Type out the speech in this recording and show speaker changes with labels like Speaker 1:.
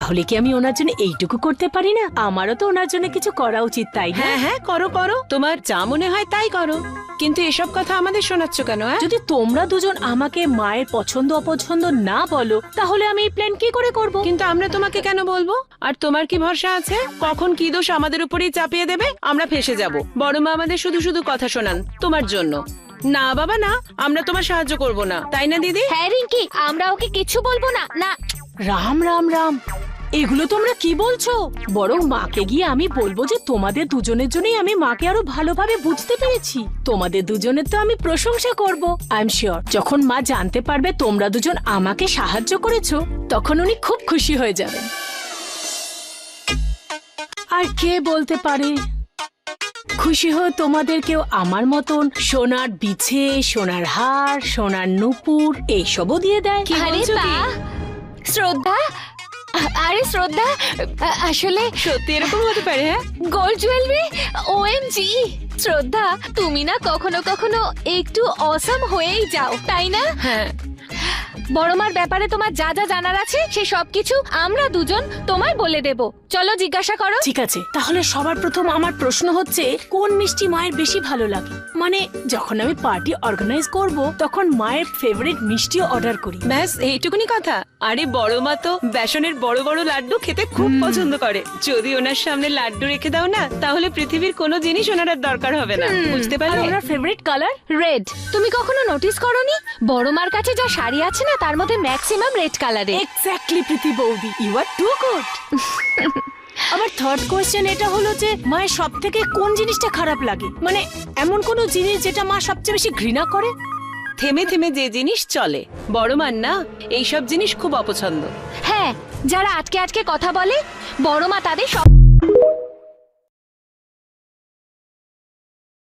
Speaker 1: তাহলে কি আমি ওনার জন্য এইটুকু করতে পারি না? আমারও তো ওনার জন্য কিছু করা উচিত, তাই না?
Speaker 2: হ্যাঁ হ্যাঁ, করো করো, তোমার যা মনে হয় তাই করো, কিন্তু এসব কথা আমাদের শোনাচ্ছ কেন?
Speaker 1: যদি তোমরা দুজন আমাকে মায়ের পছন্দ অপছন্দ না বলো, তাহলে আমি এই প্ল্যান কি করে করব?
Speaker 2: কিন্তু আমরা তোমাকে কেন বলবো? আর তোমার কি ভরসা আছে কখন কি দোষ আমাদের উপরেই চাপিয়ে দেবে? আমরা ফেসে যাব। বড় মা আমাদের শুধু শুধু কথা শোনান তোমার জন্য। না বাবা না, আমরা তোমার সাহায্য করব না, তাই না দিদি?
Speaker 3: হ্যাঁ রিঙ্কি, আমরা ওকে কিছু বলবো না। না
Speaker 1: রাম রাম রাম, এগুলো তোমরা কি বলছো? বরং মাকে গিয়ে আমি বলবো যে তোমাদের দুজনের জন্যই আমি মাকে আরো ভালোভাবে বুঝতে পেরেছি। তোমাদের দুজনের তো আমি প্রশংসা করব। আই এম শিওর যখন মা জানতে পারবে তোমরা দুজন আমাকে সাহায্য করেছো, তখন উনি খুব খুশি হয়ে যাবেন। আর কে বলতে পারে খুশি হয়ে তোমাদের কেউ আমার মতন সোনার বিছে, সোনার হার, সোনার নুপুর এইসবও দিয়ে দেয়।
Speaker 2: কি
Speaker 3: আরে
Speaker 2: বলছো কি?
Speaker 3: বাহ, শ্রদ্ধা। আরে শ্রদ্ধা, আসলে
Speaker 2: সত্যি এরকম হতে পারে? হ্যাঁ,
Speaker 3: গোল্ড জুয়েলারি, ওএমজি। শ্রদ্ধা, তুমি না কখনো কখনো একটু অসাম হয়েই যাও, তাই না?
Speaker 2: হ্যাঁ।
Speaker 3: বড়মার ব্যাপারে তোমার যা যা জানার আছে সে সবকিছু আমরা দুজন তোমায় বলে দেব। চলো জিজ্ঞাসা করো।
Speaker 1: ঠিক আছে, তাহলে সবার প্রথম আমার প্রশ্ন হচ্ছে কোন মিষ্টি মায়ের বেশি ভালো লাগে? মানে যখন আমি পার্টি অর্গানাইজ করব তখন মায়ের ফেভারিট মিষ্টি অর্ডার করি।
Speaker 2: ব্যাস এইটুকুনি কথা। আরে বড় মা তো বেসনের বড় বড় লাড্ডু খেতে খুব পছন্দ করে। যদি ওনার সামনে লাড্ডু রেখে দাও না, তাহলে পৃথিবীর কোনো জিনিস ওনার আর দরকার হবে না। বুঝতে
Speaker 1: আর
Speaker 2: পারলে?
Speaker 1: ওনার ফেভারিট কালার?
Speaker 3: রেড। তুমি কখনো নোটিস করোনি বড়মার কাছে যা শাড়ি আছে না তার মধ্যে ম্যাক্সিমাম রেড কালারে?
Speaker 1: এক্স্যাক্টলি প্রীতি বৌদি, ইউ আর টু গুড। আমার থার্ড কোয়েশ্চেন এটা হলো যে মায়ের সব থেকে কোন জিনিসটা খারাপ লাগে? মানে এমন কোন জিনিস যেটা মা সবচেয়ে বেশি ঘৃণা করে?
Speaker 2: থেমে থেমে যে জিনিস চলে, বড় মার না এইসব জিনিস খুব অপছন্দ।
Speaker 3: হ্যাঁ, যারা আটকে আটকে কথা বলে বড়মা তাদের সব